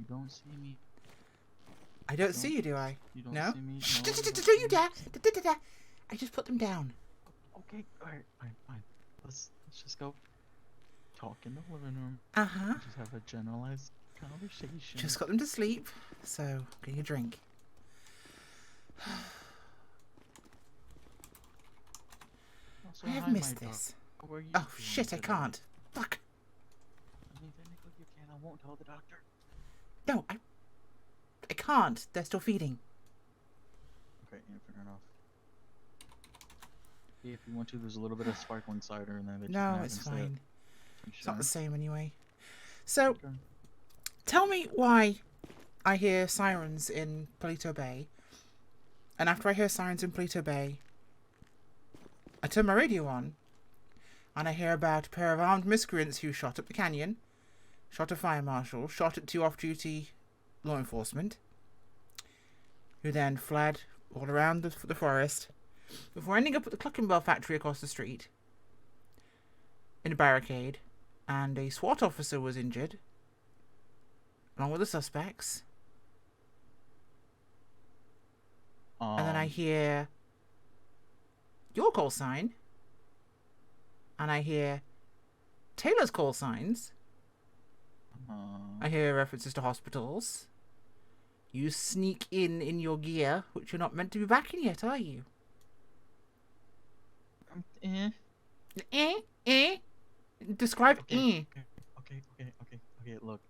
don't see me. I don't see you, do I? You don't No? see me? Shh, No, don't see you me? dare! I just put them down. Okay, alright, fine. Let's just go talk in the living room. Uh-huh. Just have a generalized conversation. Just got them to sleep, so get your drink. Also, I have hi, missed my dog. this. How are you Oh, doing shit, I today? can't. Fuck. I mean, technically you can. I won't tell the doctor. No, I can't. They're still feeding. Okay, yeah, fair enough. If you want to, there's a little bit of sparkling cider in there that you can No, have it's instead. fine. You It's not sure? the same anyway. So, Okay. tell me why I hear sirens in Polito Bay. And after I hear sirens in Polito Bay, I turn my radio on, and I hear about a pair of armed miscreants who shot up the canyon, shot a fire marshal, shot at 2 off-duty law enforcement, who then fled all around the forest, before ending up at the Cluckenbell factory across the street, in a barricade, and a SWAT officer was injured, along with the suspects. And then I hear your call sign, and I hear Taylor's call signs. I hear references to hospitals. You sneak in your gear, which you're not meant to be back in yet, are you? Describe Okay, look.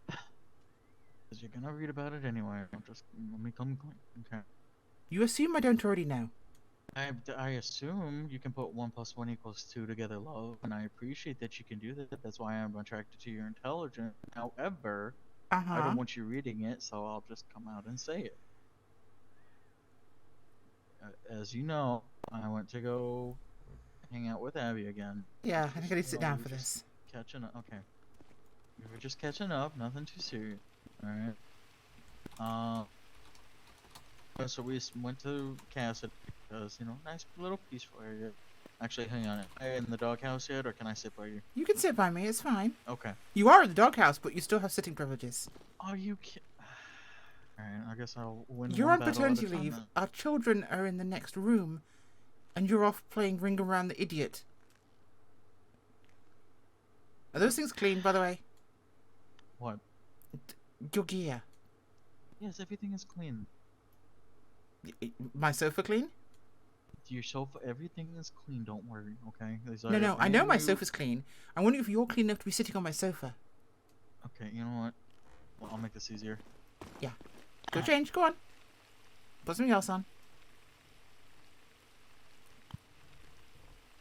Because you're gonna read about it anyway. Let me come clean. Okay. You assume I don't already know. I assume you can put 1 + 1 = 2 together, love, and I appreciate that you can do that. That's why I'm attracted to your intelligence. However, I don't want you reading it, so I'll just come out and say it. As you know, I went to go hang out with Abby again. Yeah, I think I need to sit down for this. Catching up. Okay. We were just catching up. Nothing too serious. Alright. So we went to Cassidy because, you know, nice little peaceful area. Actually, hang on. Am I in the doghouse yet, or can I sit by you? You can sit by me, it's fine. Okay. You are in the doghouse, but you still have sitting privileges. Are you kidding? Alright, I guess I'll win You're one on battle paternity at a time, leave. then. Our children are in the next room, and you're off playing Ring Around the Idiot. Are those things clean, by the way? What? Your gear. Yes, everything is clean. My sofa clean? Your sofa, everything is clean, don't worry, okay? No, I know my sofa's clean. I'm wondering if you're clean enough to be sitting on my sofa. Okay, you know what? Well, I'll make this easier. Yeah. Go change, go on. Put something else on.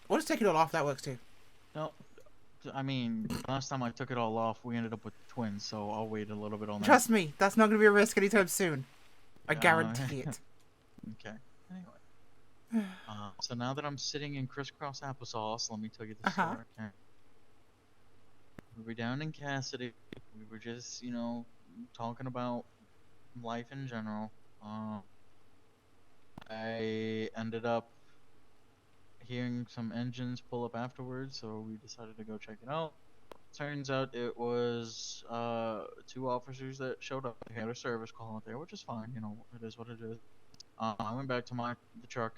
Or just take it all off, that works too. No, I mean, last time I took it all off, we ended up with twins, so I'll wait a little bit on that. Trust me, that's not going to be a risk anytime soon. I guarantee it. Okay, anyway. So now that I'm sitting in crisscross applesauce, let me tell you the story. Okay. We were down in Cassidy. We were just, you know, talking about life in general. I ended up hearing some engines pull up afterwards, so we decided to go check it out. Turns out it was 2 officers that showed up. They had a service call out there, which is fine, you know, it is what it is. I went back to the truck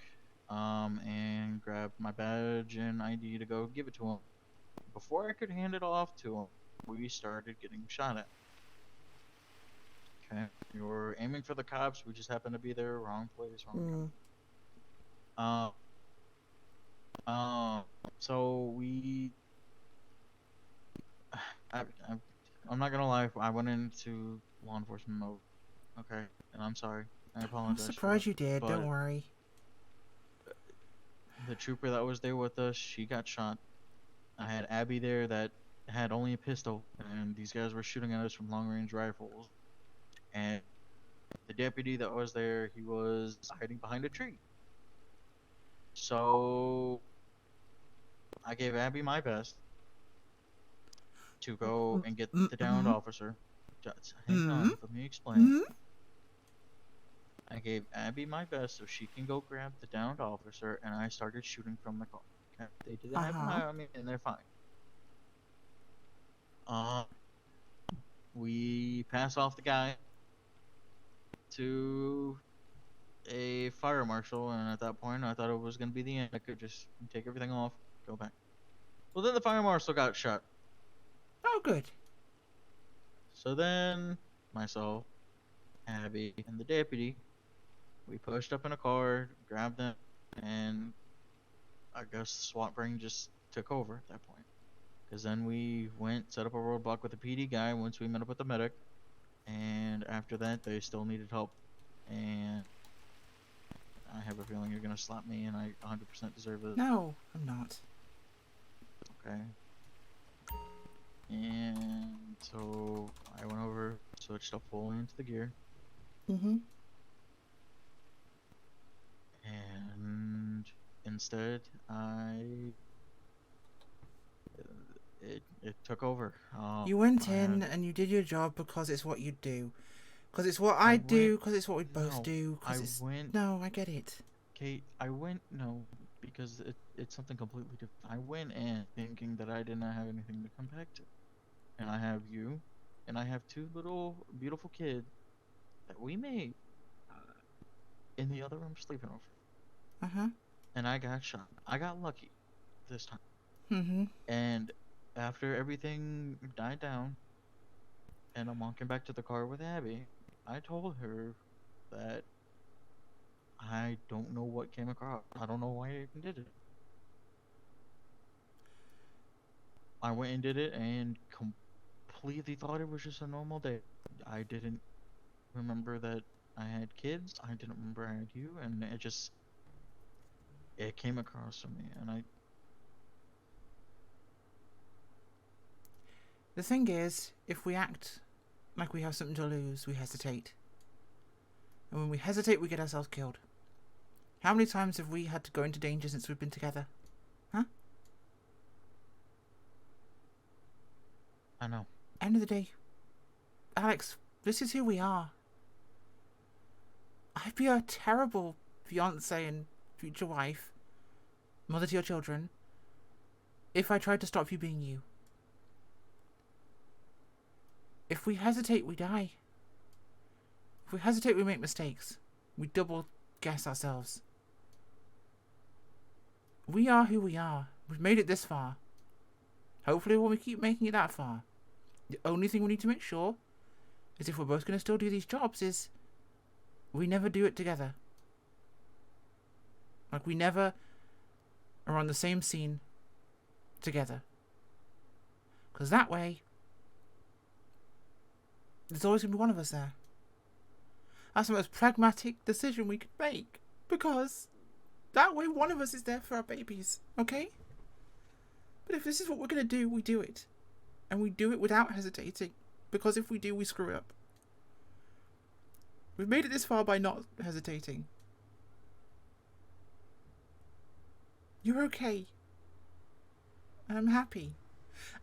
and grabbed my badge and ID to go give it to him. Before I could hand it off to him, we started getting shot at. Okay, we were aiming for the cops, we just happened to be there, wrong place, wrong guy. So we... I'm not gonna lie, I went into law enforcement mode. Okay, and I'm sorry. I apologize. I'm surprised you did, but don't worry. the trooper that was there with us, she got shot. I had Abby there that had only a pistol, and these guys were shooting at us from long-range rifles. And the deputy that was there, he was hiding behind a tree. So I gave Abby my best to go and get the downed officer. Just hang on, let me explain. I gave Abby my best so she can go grab the downed officer, and I started shooting from the car. Okay? They didn't have an eye on me, and they're fine. we pass off the guy to a fire marshal, and at that point, I thought it was gonna be the end. I could just take everything off, go back. Well, then the fire marshal got shot. Oh, good. So then, myself, Abby, and the deputy, we pushed up in a car, grabbed them, and I guess SWAT brain just took over at that point. Because then we went, set up a roadblock with the PD guy once we met up with the medic, and after that, they still needed help. And I have a feeling you're gonna slap me, and I 100% deserve it. No, I'm not. Okay. And so I went over, switched up fully into the gear, Mm-hmm. and instead it took over. You went I in had and you did your job because it's what you do. Because it's what I I do, went because it's what we both no do, I because it's... went No, I get it. Kate I went no because it's something completely different. I went in thinking that I did not have anything to come back to, and I have you, and I have two little beautiful kids that we made in the other room sleeping over. Uh-huh. And I got shot. I got lucky this time. Mm-hmm. And after everything died down, and I'm walking back to the car with Abby, I told her that I don't know what came across. I don't know why I even did it. I went and did it and completely thought it was just a normal day. I didn't remember that I had kids. I didn't remember I had you, and it came across to me, and I The thing is, if we act like we have something to lose, we hesitate. And when we hesitate, we get ourselves killed. How many times have we had to go into danger since we've been together? Huh? know. End of the day, Alex, this is who we are. I'd be a terrible fiance and future wife, mother to your children, if I tried to stop you being you. If we hesitate, we die. If we hesitate, we make mistakes. We double guess ourselves. We are who we are. We've made it this far. Hopefully we'll keep making it that far. The only thing we need to make sure is if we're both going to still do these jobs is we never do it together. Like, we never are on the same scene together. Because that way, there's always going to be one of us there. That's the most pragmatic decision we could make. Because that way one of us is there for our babies. Okay? But if this is what we're going to do, we do it. And we do it without hesitating. Because if we do, we screw up. We've made it this far by not hesitating. You're okay. And I'm happy.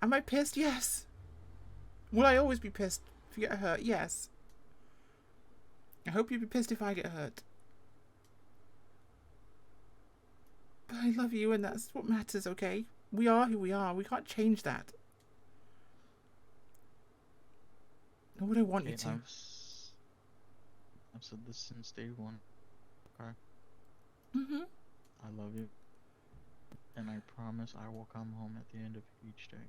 Am I pissed? Yes. Will I always be pissed if you get hurt? Yes. I hope you'll be pissed if I get hurt. But I love you and that's what matters, okay? We are who we are. We can't change that. Nor would I want you to. I've said this since day one. Okay? Mm-hmm. I love you. And I promise I will come home at the end of each day.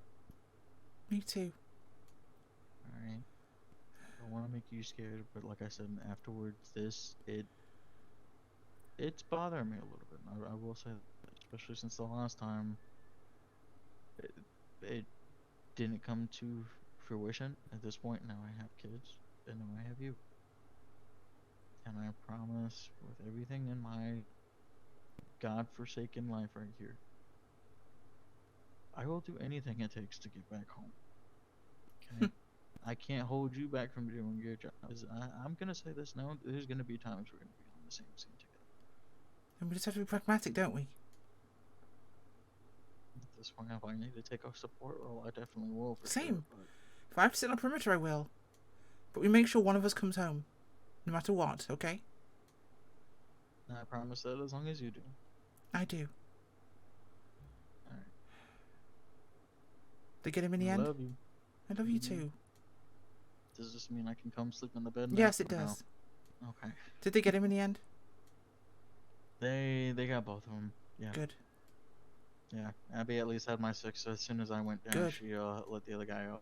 Me too. Alright? I don't want to make you scared, but like I said, afterwards, it's bothering me a little bit. I will say that, especially since the last time it didn't come to fruition. At this point, now I have kids, and now I have you. And I promise, with everything in my God-forsaken life right here, I will do anything it takes to get back home. Okay? I can't hold you back from doing your job. I'm gonna say this now. There's gonna be times we're gonna be on the same scene together. And we just have to be pragmatic, don't we? At this point, if I need to take a support role, I definitely will. Same. Sure, but If I have to sit on a perimeter, I will. But we make sure one of us comes home. No matter what, okay? I promise that as long as you do. I do. Alright. They get him in the end? I love you. I love you Mhm. too. Does this mean I can come sleep in the bed now? Yes, it or no? does. Okay. Did they get him in the end? They got both of them. Yeah. Good. Yeah. Abby at least had my 6, so as soon as I went down, Good. she let the other guy out.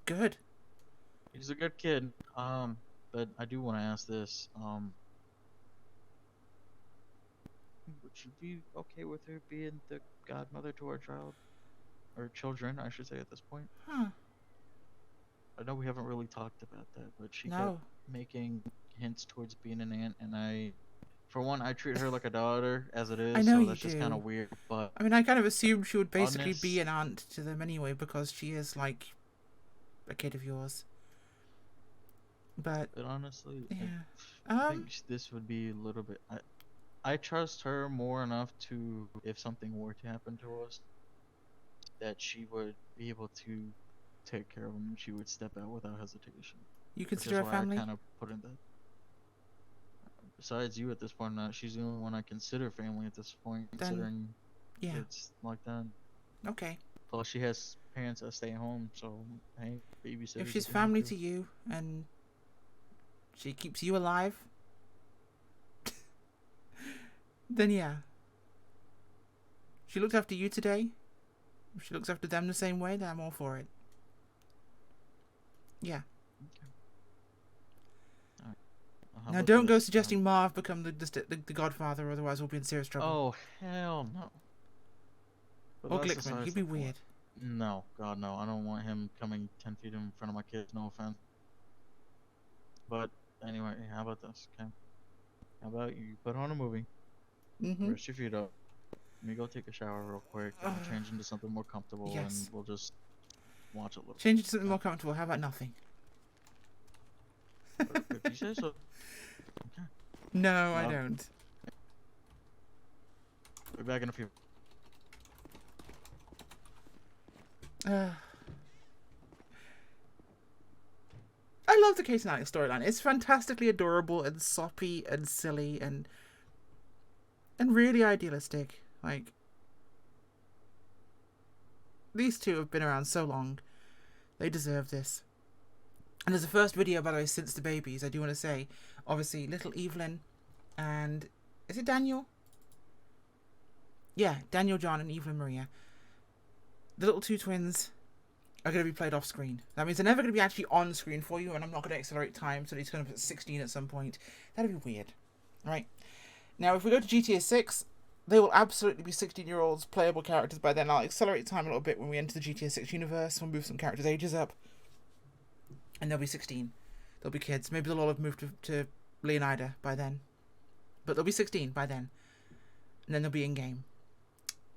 Good. He's a good kid. But I do want to ask this. Would you be okay with her being the godmother to our child? Or children, I should say, at this point? Huh. I know we haven't really talked about that, but she kept No. making hints towards being an aunt, and for one, I treat her like a daughter as it I is, know so you that's just kind do. of weird. But I mean, I kind of assumed she would basically be honest, an aunt to them anyway, because she is like a kid of yours. But honestly, yeah. I think this would be a little bit. I trust her more enough to, if something were to happen to us, that she would be able to take care of him. She would step out without hesitation, You which consider is her why I family? kind of put in that. Besides you at this point, she's the only one I consider family at this point, Then, considering yeah. it's like that. Okay. Plus, she has parents that stay home, so hey, babysitters. If she's if we need family to you and she keeps you alive, then yeah. She looked after you today. If she looks after them the same way, then I'm all for it. Yeah. Okay. All right. Well, how Now, about don't go this? suggesting Marv become the godfather, otherwise we'll be in serious trouble. Oh hell no. But Or that's Glickman, besides he'd the be point. weird. No, God no. I don't want him coming 10 feet in front of my kids. No offense. But anyway, how about this? Okay. How about you put on a movie, Mm-hmm. rest your feet up. Let me go take a shower real quick and change into something more comfortable, Yes. and we'll just watch a little. Change it to something more comfortable. How about nothing? If you say so. Okay. No, I don't. Be back in a few. I love the Kate and Alex storyline. It's fantastically adorable and soppy and silly and really idealistic. Like, these two have been around so long. They deserve this. And there's a first video, by the way, since the babies, I do want to say. Obviously, little Evelyn and... Is it Daniel? Yeah, Daniel, John, and Evelyn Maria. The little two twins are going to be played off screen. That means they're never going to be actually on screen for you, and I'm not going to accelerate time, so it's going to put 16 at some point. That'd be weird. Right. Now, if we go to GTA 6, they will absolutely be 16-year-olds playable characters by then. I'll accelerate time a little bit when we enter the GTA 6 universe. We'll move some characters' ages up. And they'll be 16. They'll be kids. Maybe they'll all have moved to Leonida by then. But they'll be 16 by then. And then they'll be in-game.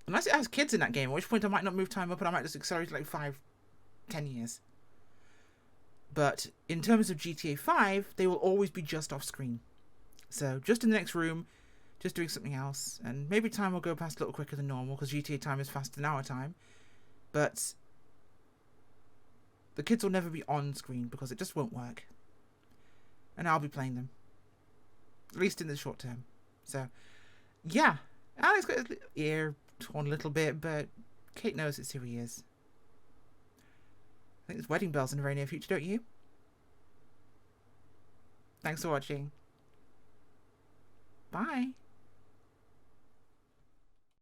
Unless it has kids in that game, at which point I might not move time up and I might just accelerate to like 5-10 years. But in terms of GTA 5, they will always be just off screen. So just in the next room, just doing something else. And maybe time will go past a little quicker than normal because GTA time is faster than our time. But the kids will never be on screen because it just won't work. And I'll be playing them. At least in the short term. So, yeah. Alex got his ear torn a little bit, but Kate knows it's who he is. I think there's wedding bells in the very near future, don't you? Thanks for watching. Bye.